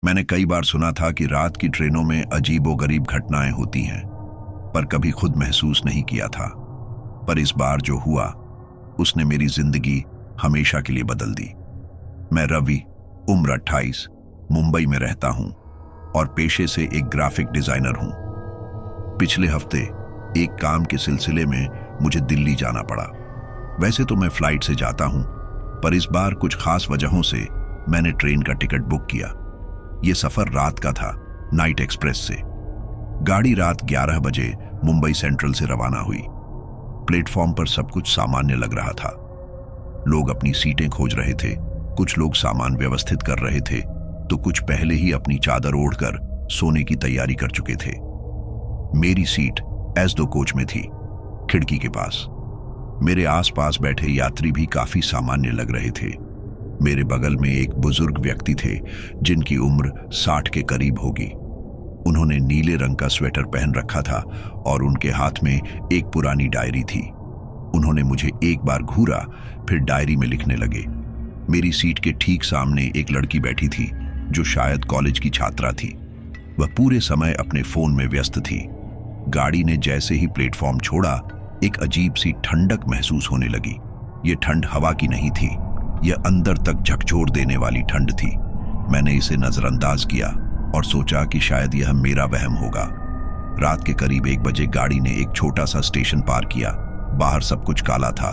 मैंने कई बार सुना था कि रात की ट्रेनों में अजीबोगरीब घटनाएं होती हैं, पर कभी खुद महसूस नहीं किया था। पर इस बार जो हुआ उसने मेरी जिंदगी हमेशा के लिए बदल दी। मैं रवि, उम्र 28, मुंबई में रहता हूं और पेशे से एक ग्राफिक डिजाइनर हूं। पिछले हफ्ते एक काम के सिलसिले में मुझे दिल्ली जाना पड़ा। वैसे तो मैं फ्लाइट से जाता हूं, पर इस बार कुछ खास वजहों से मैंने ट्रेन का टिकट बुक किया। यह सफर रात का था, नाइट एक्सप्रेस से। गाड़ी रात 11 बजे मुंबई सेंट्रल से रवाना हुई। प्लेटफॉर्म पर सब कुछ सामान्य लग रहा था। लोग अपनी सीटें खोज रहे थे, कुछ लोग सामान व्यवस्थित कर रहे थे, तो कुछ पहले ही अपनी चादर ओढ़कर सोने की तैयारी कर चुके थे। मेरी सीट S2 कोच में थी, खिड़की के पास। मेरे आसपास बैठे यात्री भी काफी सामान्य लग रहे थे। मेरे बगल में एक बुजुर्ग व्यक्ति थे जिनकी उम्र 60 के करीब होगी। उन्होंने नीले रंग का स्वेटर पहन रखा था और उनके हाथ में एक पुरानी डायरी थी। उन्होंने मुझे एक बार घूरा, फिर डायरी में लिखने लगे। मेरी सीट के ठीक सामने एक लड़की बैठी थी जो शायद कॉलेज की छात्रा थी। वह पूरे समय अपने फोन में व्यस्त थी। गाड़ी ने जैसे ही प्लेटफॉर्म छोड़ा, एक अजीब सी ठंडक महसूस होने लगी। ये ठंड हवा की नहीं थी, यह अंदर तक झकझोर देने वाली ठंड थी। मैंने इसे नजरअंदाज किया और सोचा कि शायद यह मेरा वहम होगा। रात के करीब 1 बजे गाड़ी ने एक छोटा सा स्टेशन पार किया। बाहर सब कुछ काला था,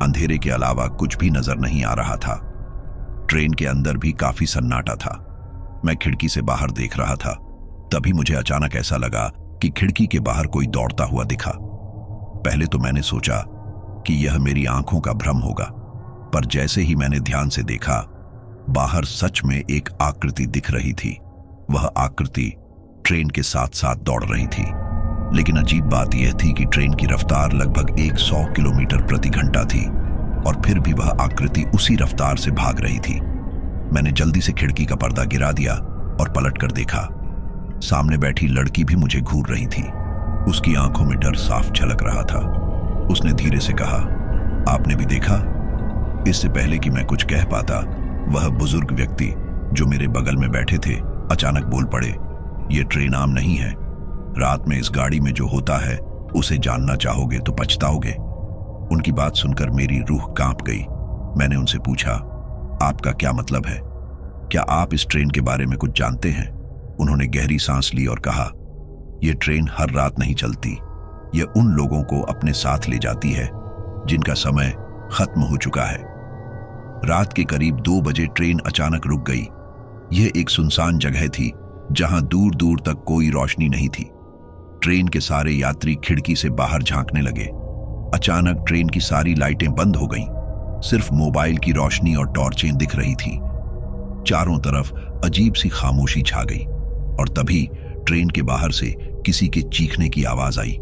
अंधेरे के अलावा कुछ भी नजर नहीं आ रहा था। ट्रेन के अंदर भी काफी सन्नाटा था। मैं खिड़की से बाहर देख रहा था, तभी मुझे अचानक ऐसा लगा कि खिड़की के बाहर कोई दौड़ता हुआ दिखा। पहले तो मैंने सोचा कि यह मेरी आंखों का भ्रम होगा, पर जैसे ही मैंने ध्यान से देखा, बाहर सच में एक आकृति दिख रही थी। वह आकृति ट्रेन के साथ साथ दौड़ रही थी। लेकिन अजीब बात यह थी कि ट्रेन की रफ्तार लगभग 100 किलोमीटर प्रति घंटा थी और फिर भी वह आकृति उसी रफ्तार से भाग रही थी। मैंने जल्दी से खिड़की का पर्दा गिरा दिया और पलट कर देखा। सामने बैठी लड़की भी मुझे घूर रही थी। उसकी आंखों में डर साफ झलक रहा था। उसने धीरे से कहा, आपने भी देखा? इससे पहले कि मैं कुछ कह पाता, वह बुजुर्ग व्यक्ति जो मेरे बगल में बैठे थे अचानक बोल पड़े, यह ट्रेन आम नहीं है। रात में इस गाड़ी में जो होता है उसे जानना चाहोगे तो पछताओगे। उनकी बात सुनकर मेरी रूह कांप गई। मैंने उनसे पूछा, आपका क्या मतलब है? क्या आप इस ट्रेन के बारे में कुछ जानते हैं? उन्होंने गहरी सांस ली और कहा, यह ट्रेन हर रात नहीं चलती। यह उन लोगों को अपने साथ ले जाती है जिनका समय खत्म हो चुका है। रात के करीब 2 बजे ट्रेन अचानक रुक गई। यह एक सुनसान जगह थी जहां दूर दूर तक कोई रोशनी नहीं थी। ट्रेन के सारे यात्री खिड़की से बाहर झांकने लगे। अचानक ट्रेन की सारी लाइटें बंद हो गईं। सिर्फ मोबाइल की रोशनी और टॉर्चें दिख रही थी। चारों तरफ अजीब सी खामोशी छा गई और तभी ट्रेन के बाहर से किसी के चीखने की आवाज आई।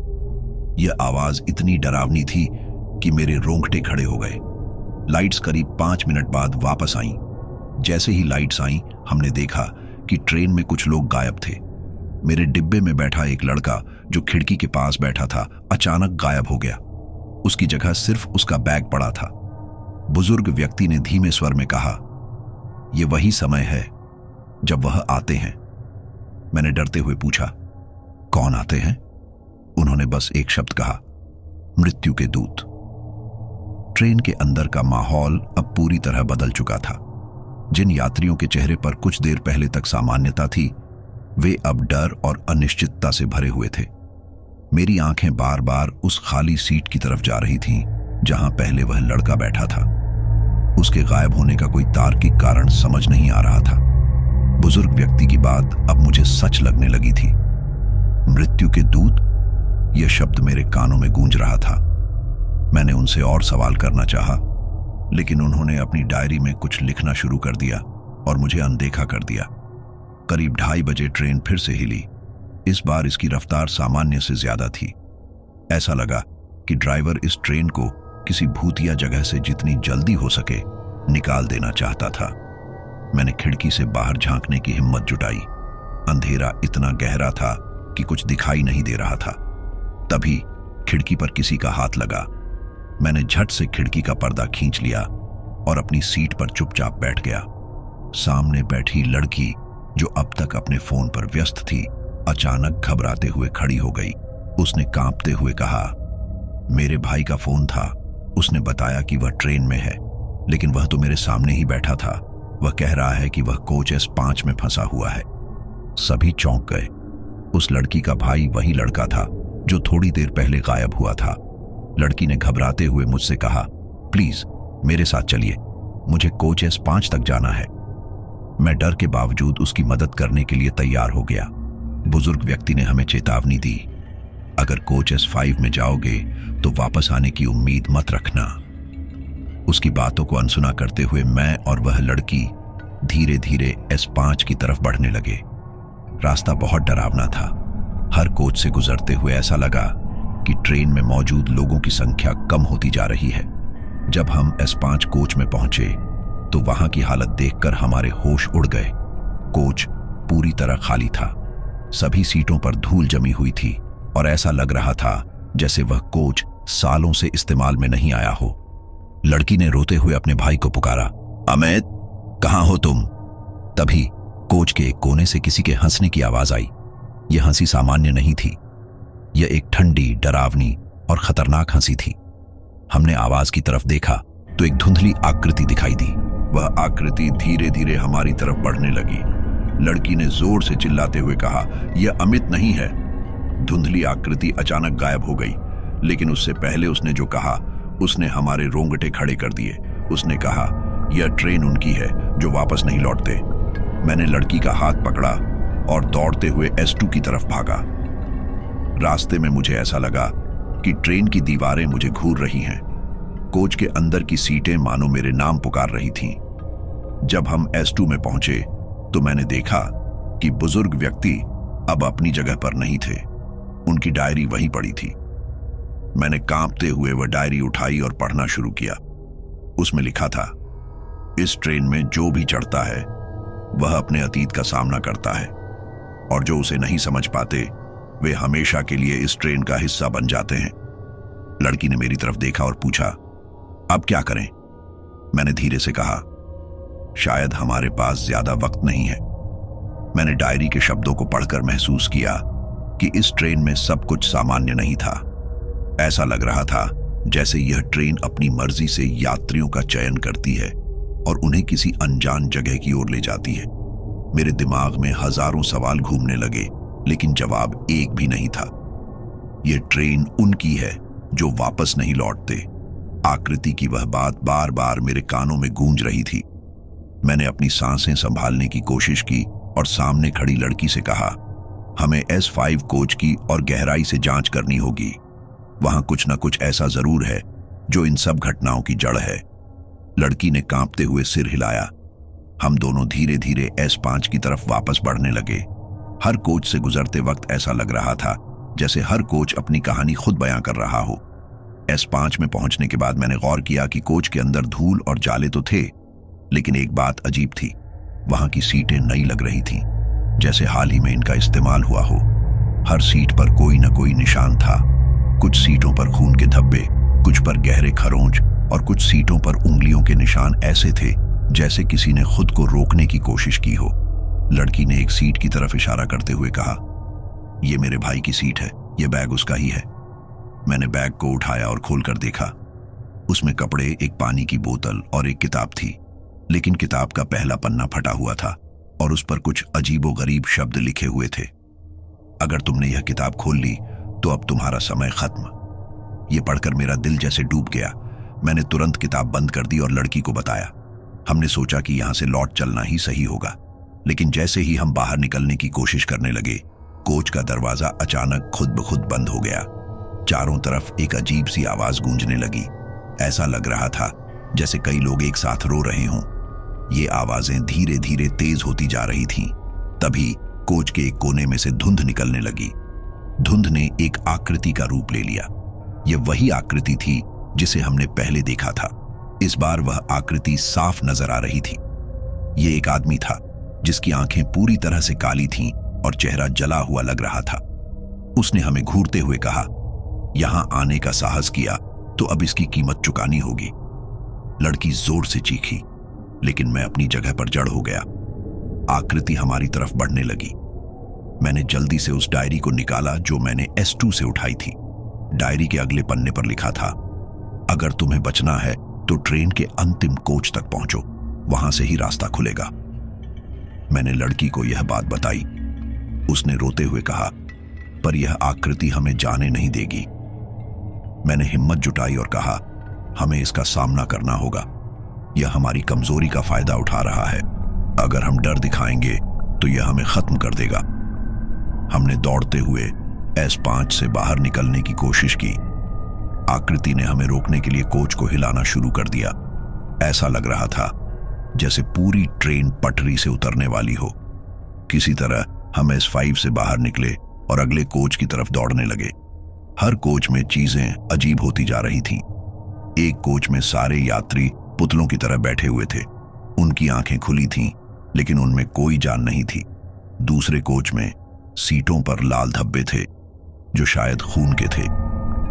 यह आवाज इतनी डरावनी थी कि मेरे रोंगटे खड़े हो गए। लाइट्स करीब 5 मिनट बाद वापस आईं। जैसे ही लाइट्स आईं, हमने देखा कि ट्रेन में कुछ लोग गायब थे। मेरे डिब्बे में बैठा एक लड़का जो खिड़की के पास बैठा था अचानक गायब हो गया। उसकी जगह सिर्फ उसका बैग पड़ा था। बुजुर्ग व्यक्ति ने धीमे स्वर में कहा, यह वही समय है जब वह आते हैं। मैंने डरते हुए पूछा, कौन आते हैं? उन्होंने बस एक शब्द कहा, मृत्यु के दूत। ट्रेन के अंदर का माहौल अब पूरी तरह बदल चुका था। जिन यात्रियों के चेहरे पर कुछ देर पहले तक सामान्यता थी, वे अब डर और अनिश्चितता से भरे हुए थे। मेरी आंखें बार बार उस खाली सीट की तरफ जा रही थीं जहां पहले वह लड़का बैठा था। उसके गायब होने का कोई तार्किक कारण समझ नहीं आ रहा था। बुजुर्ग व्यक्ति की बात अब मुझे सच लगने लगी थी। मृत्यु के दूत, यह शब्द मेरे कानों में गूंज रहा था। मैंने उनसे और सवाल करना चाहा, लेकिन उन्होंने अपनी डायरी में कुछ लिखना शुरू कर दिया और मुझे अनदेखा कर दिया। करीब 2:30 बजे ट्रेन फिर से हिली। इस बार इसकी रफ्तार सामान्य से ज्यादा थी। ऐसा लगा कि ड्राइवर इस ट्रेन को किसी भूतिया जगह से जितनी जल्दी हो सके निकाल देना चाहता था। मैंने खिड़की से बाहर झांकने की हिम्मत जुटाई। अंधेरा इतना गहरा था कि कुछ दिखाई नहीं दे रहा था। तभी खिड़की पर किसी का हाथ लगा। मैंने झट से खिड़की का पर्दा खींच लिया और अपनी सीट पर चुपचाप बैठ गया। सामने बैठी लड़की जो अब तक अपने फोन पर व्यस्त थी, अचानक घबराते हुए खड़ी हो गई। उसने कांपते हुए कहा, मेरे भाई का फोन था। उसने बताया कि वह ट्रेन में है, लेकिन वह तो मेरे सामने ही बैठा था। वह कह रहा है कि वह कोच S5 में फंसा हुआ है। सभी चौंक गए। उस लड़की का भाई वही लड़का था जो थोड़ी देर पहले गायब हुआ था। लड़की ने घबराते हुए मुझसे कहा, प्लीज मेरे साथ चलिए, मुझे कोच S5 तक जाना है। मैं डर के बावजूद उसकी मदद करने के लिए तैयार हो गया। बुजुर्ग व्यक्ति ने हमें चेतावनी दी, अगर कोच S5 में जाओगे तो वापस आने की उम्मीद मत रखना। उसकी बातों को अनसुना करते हुए मैं और वह लड़की धीरे धीरे S5 की तरफ बढ़ने लगे। रास्ता बहुत डरावना था। हर कोच से गुजरते हुए ऐसा लगा कि ट्रेन में मौजूद लोगों की संख्या कम होती जा रही है। जब हम S5 कोच में पहुंचे तो वहां की हालत देखकर हमारे होश उड़ गए। कोच पूरी तरह खाली था। सभी सीटों पर धूल जमी हुई थी और ऐसा लग रहा था जैसे वह कोच सालों से इस्तेमाल में नहीं आया हो। लड़की ने रोते हुए अपने भाई को पुकारा, अमित, कहां हो तुम? तभी कोच के एक कोने से किसी के हंसने की आवाज आई। यह हंसी सामान्य नहीं थी। यह एक ठंडी, डरावनी और खतरनाक हंसी थी। हमने आवाज की तरफ देखा तो एक धुंधली आकृति दिखाई दी। वह आकृति धीरे धीरे हमारी तरफ बढ़ने लगी। लड़की ने जोर से चिल्लाते हुए कहा, यह अमित नहीं है। धुंधली आकृति अचानक गायब हो गई, लेकिन उससे पहले उसने जो कहा उसने हमारे रोंगटे खड़े कर दिए। उसने कहा, यह ट्रेन उनकी है जो वापस नहीं लौटते। मैंने लड़की का हाथ पकड़ा और दौड़ते हुए S2 की तरफ भागा। रास्ते में मुझे ऐसा लगा कि ट्रेन की दीवारें मुझे घूर रही हैं। कोच के अंदर की सीटें मानो मेरे नाम पुकार रही थीं। जब हम S2 में पहुंचे तो मैंने देखा कि बुजुर्ग व्यक्ति अब अपनी जगह पर नहीं थे। उनकी डायरी वहीं पड़ी थी। मैंने कांपते हुए वह डायरी उठाई और पढ़ना शुरू किया। उसमें लिखा था, इस ट्रेन में जो भी चढ़ता है वह अपने अतीत का सामना करता है, और जो उसे नहीं समझ पाते वे हमेशा के लिए इस ट्रेन का हिस्सा बन जाते हैं। लड़की ने मेरी तरफ देखा और पूछा, अब क्या करें? मैंने धीरे से कहा, शायद हमारे पास ज्यादा वक्त नहीं है। मैंने डायरी के शब्दों को पढ़कर महसूस किया कि इस ट्रेन में सब कुछ सामान्य नहीं था। ऐसा लग रहा था जैसे यह ट्रेन अपनी मर्जी से यात्रियों का चयन करती है और उन्हें किसी अनजान जगह की ओर ले जाती है। मेरे दिमाग में हजारों सवाल घूमने लगे, लेकिन जवाब एक भी नहीं था। यह ट्रेन उनकी है जो वापस नहीं लौटते। आकृति की वह बात बार बार मेरे कानों में गूंज रही थी। मैंने अपनी सांसें संभालने की कोशिश की और सामने खड़ी लड़की से कहा, हमें S5 कोच की और गहराई से जांच करनी होगी। वहां कुछ न कुछ ऐसा जरूर है जो इन सब घटनाओं की जड़ है। लड़की ने कांपते हुए सिर हिलाया। हम दोनों धीरे धीरे S5 की तरफ वापस बढ़ने लगे। हर कोच से गुजरते वक्त ऐसा लग रहा था जैसे हर कोच अपनी कहानी खुद बयां कर रहा हो। S5 में पहुंचने के बाद मैंने गौर किया कि कोच के अंदर धूल और जाले तो थे, लेकिन एक बात अजीब थी, वहां की सीटें नई लग रही थीं, जैसे हाल ही में इनका इस्तेमाल हुआ हो। हर सीट पर कोई न कोई निशान था। कुछ सीटों पर खून के धब्बे, कुछ पर गहरे खरोंच और कुछ सीटों पर उंगलियों के निशान ऐसे थे जैसे किसी ने खुद को रोकने की कोशिश की हो। लड़की ने एक सीट की तरफ इशारा करते हुए कहा, यह मेरे भाई की सीट है, यह बैग उसका ही है। मैंने बैग को उठाया और खोलकर देखा। उसमें कपड़े, एक पानी की बोतल और एक किताब थी, लेकिन किताब का पहला पन्ना फटा हुआ था और उस पर कुछ अजीबोगरीब शब्द लिखे हुए थे। अगर तुमने यह किताब खोल ली तो अब तुम्हारा समय खत्म। यह पढ़कर मेरा दिल जैसे डूब गया। मैंने तुरंत किताब बंद कर दी और लड़की को बताया। हमने सोचा कि यहां से लौट चलना ही सही होगा, लेकिन जैसे ही हम बाहर निकलने की कोशिश करने लगे, कोच का दरवाजा अचानक खुद ब खुद बंद हो गया। चारों तरफ एक अजीब सी आवाज गूंजने लगी। ऐसा लग रहा था जैसे कई लोग एक साथ रो रहे हों। ये आवाजें धीरे धीरे तेज होती जा रही थीं। तभी कोच के एक कोने में से धुंध निकलने लगी। धुंध ने एक आकृति का रूप ले लिया। यह वही आकृति थी जिसे हमने पहले देखा था। इस बार वह आकृति साफ नजर आ रही थी। यह एक आदमी था जिसकी आंखें पूरी तरह से काली थीं और चेहरा जला हुआ लग रहा था। उसने हमें घूरते हुए कहा, यहां आने का साहस किया तो अब इसकी कीमत चुकानी होगी। लड़की जोर से चीखी, लेकिन मैं अपनी जगह पर जड़ हो गया। आकृति हमारी तरफ बढ़ने लगी। मैंने जल्दी से उस डायरी को निकाला जो मैंने S2 से उठाई थी। डायरी के अगले पन्ने पर लिखा था, अगर तुम्हें बचना है तो ट्रेन के अंतिम कोच तक पहुंचो, वहां से ही रास्ता खुलेगा। मैंने लड़की को यह बात बताई। उसने रोते हुए कहा, पर यह आकृति हमें जाने नहीं देगी। मैंने हिम्मत जुटाई और कहा, हमें इसका सामना करना होगा। यह हमारी कमजोरी का फायदा उठा रहा है। अगर हम डर दिखाएंगे तो यह हमें खत्म कर देगा। हमने दौड़ते हुए S5 से बाहर निकलने की कोशिश की। आकृति ने हमें रोकने के लिए कोच को हिलाना शुरू कर दिया। ऐसा लग रहा था जैसे पूरी ट्रेन पटरी से उतरने वाली हो। किसी तरह हम S5 से बाहर निकले और अगले कोच की तरफ दौड़ने लगे। हर कोच में चीजें अजीब होती जा रही थीं। एक कोच में सारे यात्री पुतलों की तरह बैठे हुए थे। उनकी आंखें खुली थीं, लेकिन उनमें कोई जान नहीं थी। दूसरे कोच में सीटों पर लाल धब्बे थे, जो शायद खून के थे।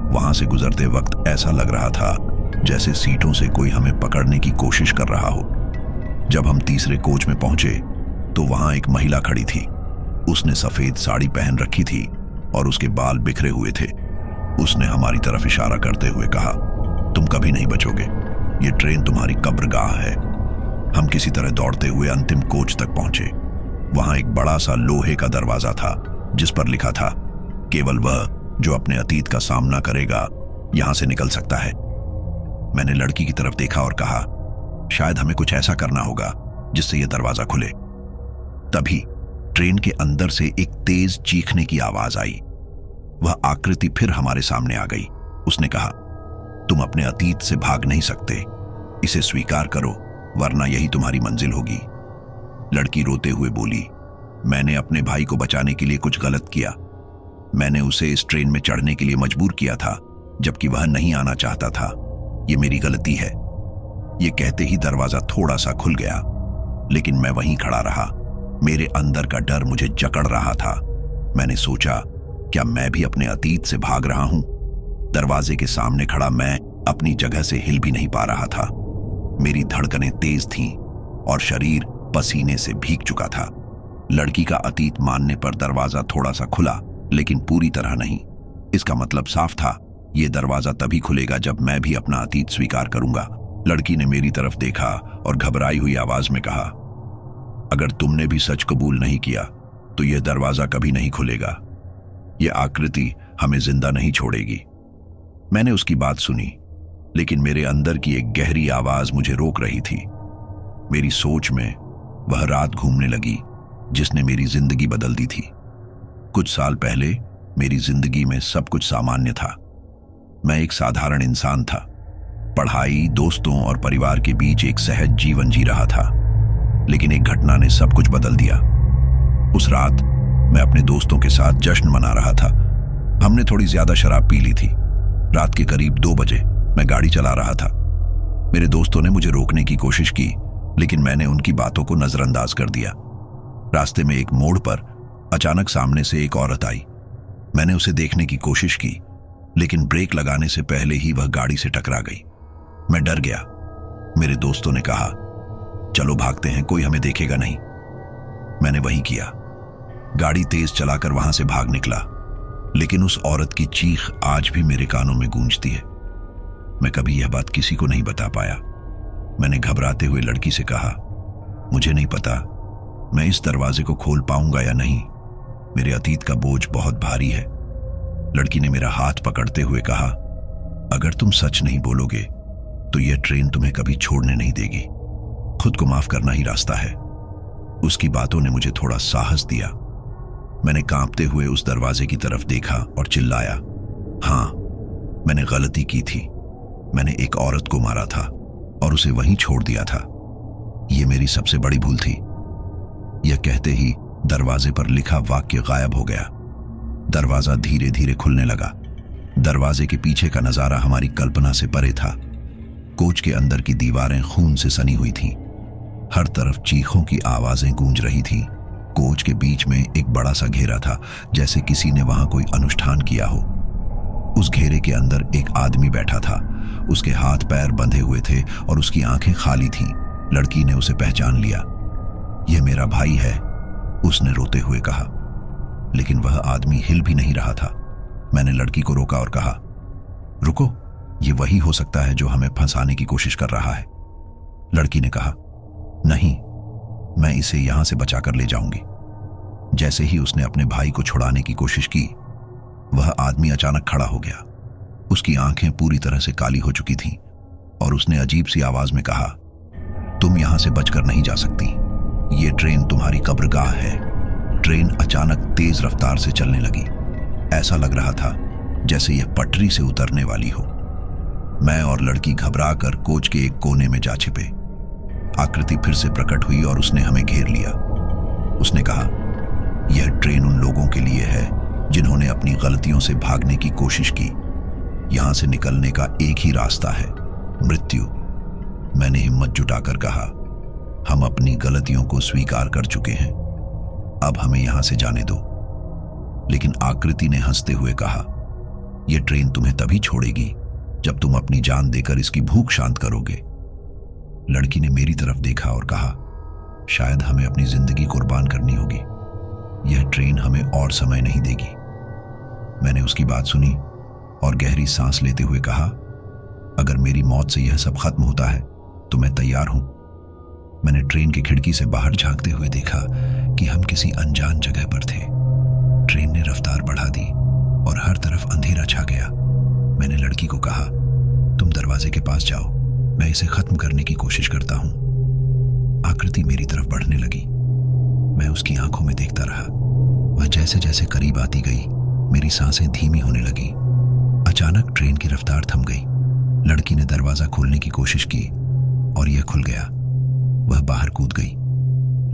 वहां से गुजरते वक्त ऐसा लग रहा था जैसे सीटों से कोई हमें पकड़ने की कोशिश कर रहा हो। जब हम तीसरे कोच में पहुंचे तो वहां एक महिला खड़ी थी। उसने सफेद साड़ी पहन रखी थी और उसके बाल बिखरे हुए थे। उसने हमारी तरफ इशारा करते हुए कहा, तुम कभी नहीं बचोगे, ये ट्रेन तुम्हारी कब्रगाह है। हम किसी तरह दौड़ते हुए अंतिम कोच तक पहुंचे। वहां एक बड़ा सा लोहे का दरवाजा था जिस पर लिखा था, केवल वह जो अपने अतीत का सामना करेगा यहां से निकल सकता है। मैंने लड़की की तरफ देखा और कहा, शायद हमें कुछ ऐसा करना होगा जिससे यह दरवाजा खुले। तभी ट्रेन के अंदर से एक तेज चीखने की आवाज आई। वह आकृति फिर हमारे सामने आ गई। उसने कहा, तुम अपने अतीत से भाग नहीं सकते, इसे स्वीकार करो, वरना यही तुम्हारी मंजिल होगी। लड़की रोते हुए बोली, मैंने अपने भाई को बचाने के लिए कुछ गलत किया। मैंने उसे इस ट्रेन में चढ़ने के लिए मजबूर किया था, जबकि वह नहीं आना चाहता था। यह मेरी गलती है। यह कहते ही दरवाजा थोड़ा सा खुल गया, लेकिन मैं वहीं खड़ा रहा। मेरे अंदर का डर मुझे जकड़ रहा था। मैंने सोचा, क्या मैं भी अपने अतीत से भाग रहा हूं? दरवाजे के सामने खड़ा मैं अपनी जगह से हिल भी नहीं पा रहा था। मेरी धड़कनें तेज थीं और शरीर पसीने से भीग चुका था। लड़की का अतीत मानने पर दरवाजा थोड़ा सा खुला, लेकिन पूरी तरह नहीं। इसका मतलब साफ था, यह दरवाजा तभी खुलेगा जब मैं भी अपना अतीत स्वीकार करूंगा। लड़की ने मेरी तरफ देखा और घबराई हुई आवाज में कहा, अगर तुमने भी सच कबूल नहीं किया तो यह दरवाजा कभी नहीं खुलेगा। यह आकृति हमें जिंदा नहीं छोड़ेगी। मैंने उसकी बात सुनी, लेकिन मेरे अंदर की एक गहरी आवाज मुझे रोक रही थी। मेरी सोच में वह रात घूमने लगी जिसने मेरी जिंदगी बदल दी थी। कुछ साल पहले मेरी जिंदगी में सब कुछ सामान्य था। मैं एक साधारण इंसान था। पढ़ाई, दोस्तों और परिवार के बीच एक सहज जीवन जी रहा था। लेकिन एक घटना ने सब कुछ बदल दिया। उस रात मैं अपने दोस्तों के साथ जश्न मना रहा था। हमने थोड़ी ज्यादा शराब पी ली थी। रात के करीब 2 बजे मैं गाड़ी चला रहा था। मेरे दोस्तों ने मुझे रोकने की कोशिश की, लेकिन मैंने उनकी बातों को नजरअंदाज कर दिया। रास्ते में एक मोड़ पर अचानक सामने से एक औरत आई। मैंने उसे देखने की कोशिश की, लेकिन ब्रेक लगाने से पहले ही वह गाड़ी से टकरा गई। मैं डर गया। मेरे दोस्तों ने कहा, चलो भागते हैं, कोई हमें देखेगा नहीं। मैंने वही किया। गाड़ी तेज चलाकर वहां से भाग निकला, लेकिन उस औरत की चीख आज भी मेरे कानों में गूंजती है। मैं कभी यह बात किसी को नहीं बता पाया। मैंने घबराते हुए लड़की से कहा, मुझे नहीं पता मैं इस दरवाजे को खोल पाऊंगा या नहीं। मेरे अतीत का बोझ बहुत भारी है। लड़की ने मेरा हाथ पकड़ते हुए कहा, अगर तुम सच नहीं बोलोगे तो यह ट्रेन तुम्हें कभी छोड़ने नहीं देगी। खुद को माफ करना ही रास्ता है। उसकी बातों ने मुझे थोड़ा साहस दिया। मैंने कांपते हुए उस दरवाजे की तरफ देखा और चिल्लाया, हाँ, मैंने गलती की थी। मैंने एक औरत को मारा था और उसे वहीं छोड़ दिया था। यह मेरी सबसे बड़ी भूल थी। यह कहते ही दरवाजे पर लिखा वाक्य गायब हो गया। दरवाजा धीरे धीरे खुलने लगा। दरवाजे के पीछे का नजारा हमारी कल्पना से परे था। कोच के अंदर की दीवारें खून से सनी हुई थीं। हर तरफ चीखों की आवाजें गूंज रही थीं। कोच के बीच में एक बड़ा सा घेरा था, जैसे किसी ने वहां कोई अनुष्ठान किया हो। उस घेरे के अंदर एक आदमी बैठा था। उसके हाथ पैर बंधे हुए थे और उसकी आंखें खाली थीं। लड़की ने उसे पहचान लिया। यह मेरा भाई है, उसने रोते हुए कहा। लेकिन वह आदमी हिल भी नहीं रहा था। मैंने लड़की को रोका और कहा, रुको, ये वही हो सकता है जो हमें फंसाने की कोशिश कर रहा है। लड़की ने कहा, नहीं, मैं इसे यहां से बचाकर ले जाऊंगी। जैसे ही उसने अपने भाई को छुड़ाने की कोशिश की, वह आदमी अचानक खड़ा हो गया। उसकी आंखें पूरी तरह से काली हो चुकी थीं और उसने अजीब सी आवाज में कहा, तुम यहां से बचकर नहीं जा सकती। ये ट्रेन तुम्हारी कब्रगाह है। ट्रेन अचानक तेज रफ्तार से चलने लगी। ऐसा लग रहा था जैसे यह पटरी से उतरने वाली हो। मैं और लड़की घबराकर कोच के एक कोने में जा छिपे। आकृति फिर से प्रकट हुई और उसने हमें घेर लिया। उसने कहा, यह ट्रेन उन लोगों के लिए है जिन्होंने अपनी गलतियों से भागने की कोशिश की। यहां से निकलने का एक ही रास्ता है, मृत्यु। मैंने हिम्मत जुटाकर कहा, हम अपनी गलतियों को स्वीकार कर चुके हैं, अब हमें यहां से जाने दो। लेकिन आकृति ने हंसते हुए कहा, यह ट्रेन तुम्हें तभी छोड़ेगी जब तुम अपनी जान देकर इसकी भूख शांत करोगे। लड़की ने मेरी तरफ देखा और कहा, शायद हमें अपनी जिंदगी कुर्बान करनी होगी। यह ट्रेन हमें और समय नहीं देगी। मैंने उसकी बात सुनी और गहरी सांस लेते हुए कहा, अगर मेरी मौत से यह सब खत्म होता है तो मैं तैयार हूं। मैंने ट्रेन की खिड़की से बाहर झांकते हुए देखा कि हम किसी अनजान जगह पर थे। ट्रेन ने रफ्तार बढ़ा दी और हर तरफ अंधेरा छा गया। मैंने लड़की को कहा, तुम दरवाजे के पास जाओ, मैं इसे खत्म करने की कोशिश करता हूं। आकृति मेरी तरफ बढ़ने लगी। मैं उसकी आंखों में देखता रहा। वह जैसे जैसे करीब आती गई, मेरी सांसें धीमी होने लगी। अचानक ट्रेन की रफ्तार थम गई। लड़की ने दरवाजा खोलने की कोशिश की और यह खुल गया। वह बाहर कूद गई,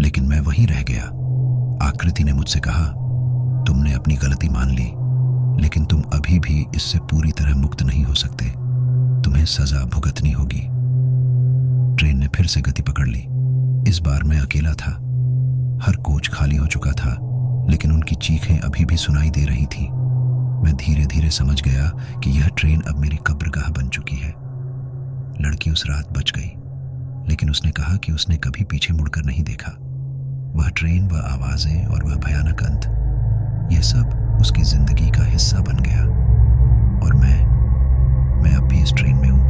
लेकिन मैं वहीं रह गया। आकृति ने मुझसे कहा, तुमने अपनी गलती मान ली, लेकिन तुम अभी भी इससे पूरी तरह मुक्त नहीं हो सकते। तुम्हें सजा भुगतनी होगी। ट्रेन ने फिर से गति पकड़ ली। इस बार मैं अकेला था। हर कोच खाली हो चुका था, लेकिन उनकी चीखें अभी भी सुनाई दे रही थीं। मैं धीरे धीरे समझ गया कि यह ट्रेन अब मेरी कब्रगाह बन चुकी है। लड़की उस रात बच गई, लेकिन उसने कहा कि उसने कभी पीछे मुड़कर नहीं देखा। वह ट्रेन, वह आवाजें और वह भयानक अंत, यह सब उसकी जिंदगी का हिस्सा बन गया। और मैं अब भी इस ट्रेन में हूं।